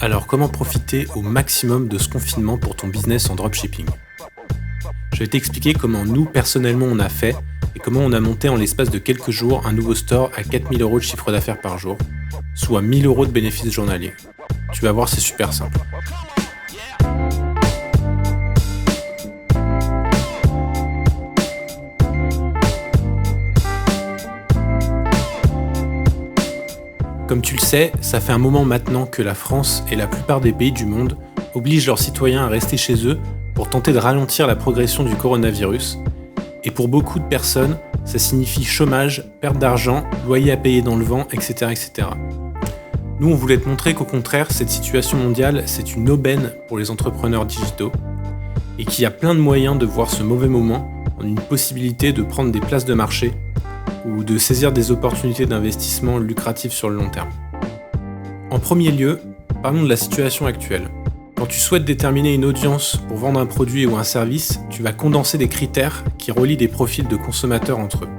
Alors comment profiter au maximum de ce confinement pour ton business en dropshipping? Je vais t'expliquer comment nous, personnellement, on a fait et comment on a monté en l'espace de quelques jours un nouveau store à 4 000 € de chiffre d'affaires par jour, soit 1 000 € de bénéfices journaliers. Tu vas voir, c'est super simple. Comme tu le sais, ça fait un moment maintenant que la France et la plupart des pays du monde obligent leurs citoyens à rester chez eux pour tenter de ralentir la progression du coronavirus. Et pour beaucoup de personnes, ça signifie chômage, perte d'argent, loyer à payer dans le vent, etc., etc. Nous, on voulait te montrer qu'au contraire, cette situation mondiale, c'est une aubaine pour les entrepreneurs digitaux et qu'il y a plein de moyens de voir ce mauvais moment en une possibilité de prendre des places de marché ou de saisir des opportunités d'investissement lucratives sur le long terme. En premier lieu, parlons de la situation actuelle. Quand tu souhaites déterminer une audience pour vendre un produit ou un service, tu vas condenser des critères qui relient des profils de consommateurs entre eux.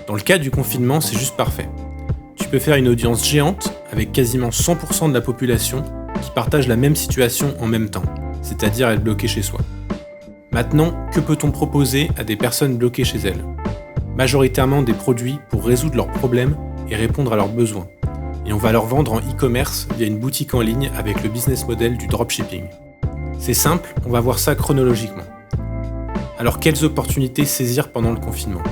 Dans le cas du confinement, c'est juste parfait. Tu peux faire une audience géante avec quasiment 100% de la population qui partage la même situation en même temps, c'est-à-dire être bloquée chez soi. Maintenant, que peut-on proposer à des personnes bloquées chez elles ? Majoritairement des produits pour résoudre leurs problèmes et répondre à leurs besoins. Et on va leur vendre en e-commerce via une boutique en ligne avec le business model du dropshipping. C'est simple, on va voir ça chronologiquement. Alors quelles opportunités saisir pendant le confinement ?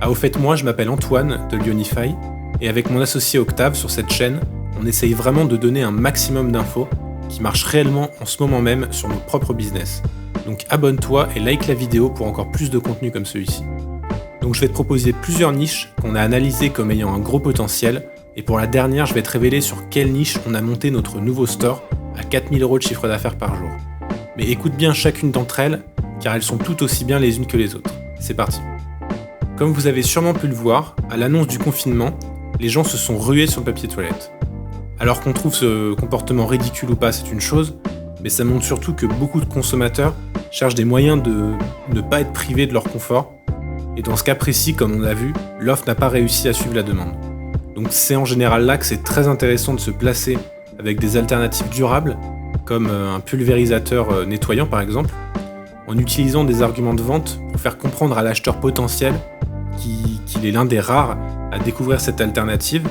Au fait, moi je m'appelle Antoine de Lionify et avec mon associé Octave sur cette chaîne, on essaye vraiment de donner un maximum d'infos qui marchent réellement en ce moment même sur nos propres business. Donc abonne-toi et like la vidéo pour encore plus de contenu comme celui-ci. Donc je vais te proposer plusieurs niches qu'on a analysées comme ayant un gros potentiel, et pour la dernière, je vais te révéler sur quelle niche on a monté notre nouveau store à 4 000 € de chiffre d'affaires par jour. Mais écoute bien chacune d'entre elles, car elles sont toutes aussi bien les unes que les autres. C'est parti. Comme vous avez sûrement pu le voir, à l'annonce du confinement, les gens se sont rués sur le papier toilette. Alors qu'on trouve ce comportement ridicule ou pas, c'est une chose, mais ça montre surtout que beaucoup de consommateurs cherchent des moyens de ne pas être privés de leur confort. Et dans ce cas précis, comme on l'a vu, l'offre n'a pas réussi à suivre la demande. Donc c'est en général là que c'est très intéressant de se placer avec des alternatives durables, comme un pulvérisateur nettoyant par exemple, en utilisant des arguments de vente pour faire comprendre à l'acheteur potentiel qu'il est l'un des rares à découvrir cette alternative,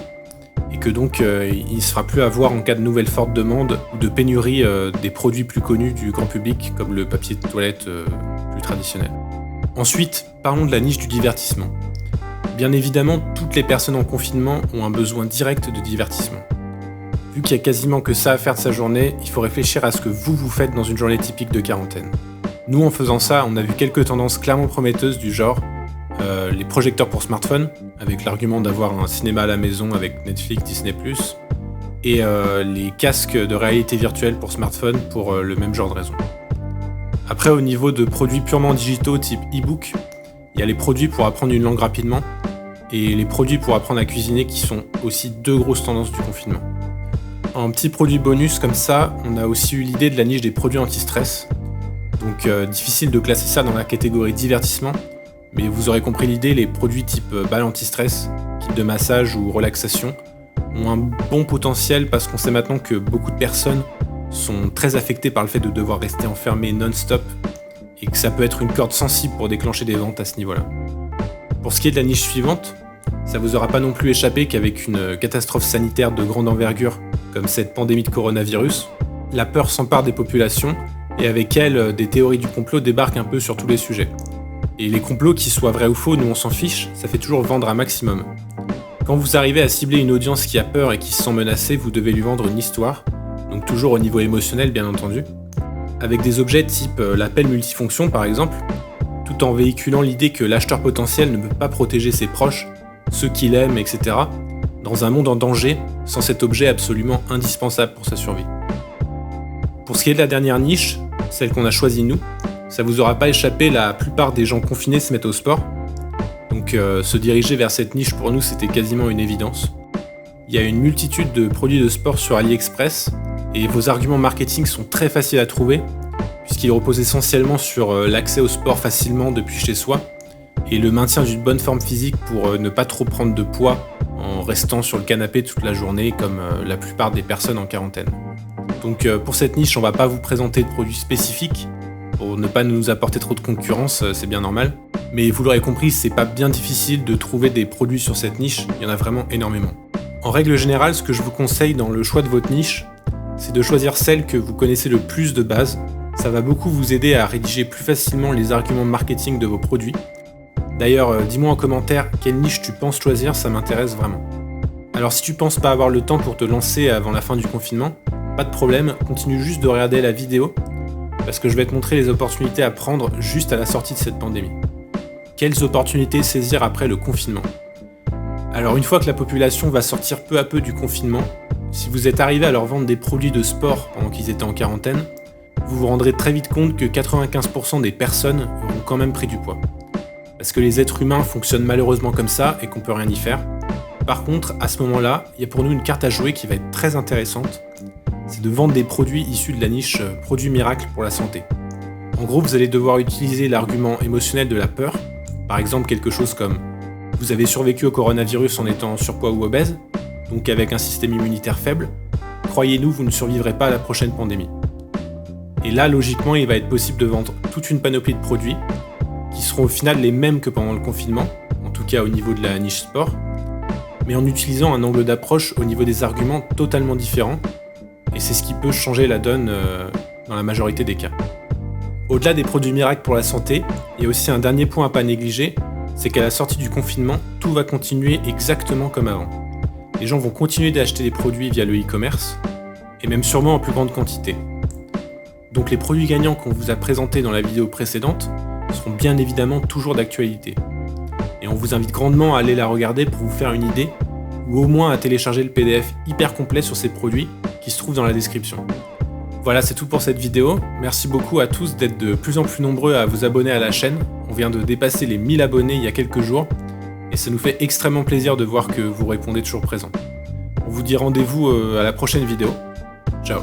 et que donc il ne se fera plus avoir en cas de nouvelle forte demande ou de pénurie des produits plus connus du grand public, comme le papier de toilette plus traditionnel. Ensuite, parlons de la niche du divertissement. Bien évidemment, toutes les personnes en confinement ont un besoin direct de divertissement. Vu qu'il y a quasiment que ça à faire de sa journée, il faut réfléchir à ce que vous faites dans une journée typique de quarantaine. Nous, en faisant ça, on a vu quelques tendances clairement prometteuses du genre les projecteurs pour smartphone, avec l'argument d'avoir un cinéma à la maison avec Netflix, Disney+, et les casques de réalité virtuelle pour smartphone pour le même genre de raison. Après, au niveau de produits purement digitaux type e-book, il y a les produits pour apprendre une langue rapidement et les produits pour apprendre à cuisiner qui sont aussi deux grosses tendances du confinement. En petit produit bonus comme ça, on a aussi eu l'idée de la niche des produits anti-stress. Donc difficile de classer ça dans la catégorie divertissement, mais vous aurez compris l'idée, les produits type balle anti-stress, kit de massage ou relaxation, ont un bon potentiel parce qu'on sait maintenant que beaucoup de personnes sont très affectés par le fait de devoir rester enfermés non-stop et que ça peut être une corde sensible pour déclencher des ventes à ce niveau-là. Pour ce qui est de la niche suivante, ça vous aura pas non plus échappé qu'avec une catastrophe sanitaire de grande envergure comme cette pandémie de coronavirus, la peur s'empare des populations et avec elle, des théories du complot débarquent un peu sur tous les sujets. Et les complots, qu'ils soient vrais ou faux, nous on s'en fiche, ça fait toujours vendre un maximum. Quand vous arrivez à cibler une audience qui a peur et qui se sent menacée, vous devez lui vendre une histoire, donc toujours au niveau émotionnel bien entendu, avec des objets type la pelle multifonction par exemple, tout en véhiculant l'idée que l'acheteur potentiel ne peut pas protéger ses proches, ceux qu'il aime, etc., dans un monde en danger, sans cet objet absolument indispensable pour sa survie. Pour ce qui est de la dernière niche, celle qu'on a choisie nous, ça vous aura pas échappé, la plupart des gens confinés se mettent au sport, donc se diriger vers cette niche pour nous c'était quasiment une évidence. Il y a une multitude de produits de sport sur AliExpress, et vos arguments marketing sont très faciles à trouver, puisqu'ils reposent essentiellement sur l'accès au sport facilement depuis chez soi, et le maintien d'une bonne forme physique pour ne pas trop prendre de poids en en restant sur le canapé toute la journée comme la plupart des personnes en quarantaine. Donc pour cette niche, on va pas vous présenter de produits spécifiques pour ne pas nous apporter trop de concurrence, c'est bien normal. Mais vous l'aurez compris, c'est pas bien difficile de trouver des produits sur cette niche, il y en a vraiment énormément. En règle générale, ce que je vous conseille dans le choix de votre niche, c'est de choisir celle que vous connaissez le plus de base. Ça va beaucoup vous aider à rédiger plus facilement les arguments marketing de vos produits. D'ailleurs, dis-moi en commentaire quelle niche tu penses choisir, ça m'intéresse vraiment. Alors si tu penses pas avoir le temps pour te lancer avant la fin du confinement, pas de problème, continue juste de regarder la vidéo, parce que je vais te montrer les opportunités à prendre juste à la sortie de cette pandémie. Quelles opportunités saisir après le confinement? Alors une fois que la population va sortir peu à peu du confinement, si vous êtes arrivé à leur vendre des produits de sport pendant qu'ils étaient en quarantaine, vous vous rendrez très vite compte que 95% des personnes auront quand même pris du poids. Parce que les êtres humains fonctionnent malheureusement comme ça et qu'on peut rien y faire. Par contre, à ce moment-là, il y a pour nous une carte à jouer qui va être très intéressante. C'est de vendre des produits issus de la niche produits miracles pour la santé. En gros, vous allez devoir utiliser l'argument émotionnel de la peur. Par exemple, quelque chose comme « Vous avez survécu au coronavirus en étant surpoids ou obèse, donc avec un système immunitaire faible. Croyez-nous, vous ne survivrez pas à la prochaine pandémie. » Et là, logiquement, il va être possible de vendre toute une panoplie de produits qui seront au final les mêmes que pendant le confinement, en tout cas au niveau de la niche sport, mais en utilisant un angle d'approche au niveau des arguments totalement différent, et c'est ce qui peut changer la donne dans la majorité des cas. Au-delà des produits miracles pour la santé, il y a aussi un dernier point à pas négliger, c'est qu'à la sortie du confinement, tout va continuer exactement comme avant. Les gens vont continuer d'acheter des produits via le e-commerce, et même sûrement en plus grande quantité. Donc les produits gagnants qu'on vous a présentés dans la vidéo précédente seront bien évidemment toujours d'actualité. Et on vous invite grandement à aller la regarder pour vous faire une idée, ou au moins à télécharger le PDF hyper complet sur ces produits qui se trouve dans la description. Voilà, c'est tout pour cette vidéo. Merci beaucoup à tous d'être de plus en plus nombreux à vous abonner à la chaîne. On vient de dépasser les 1000 abonnés il y a quelques jours, et ça nous fait extrêmement plaisir de voir que vous répondez toujours présent. On vous dit rendez-vous à la prochaine vidéo. Ciao.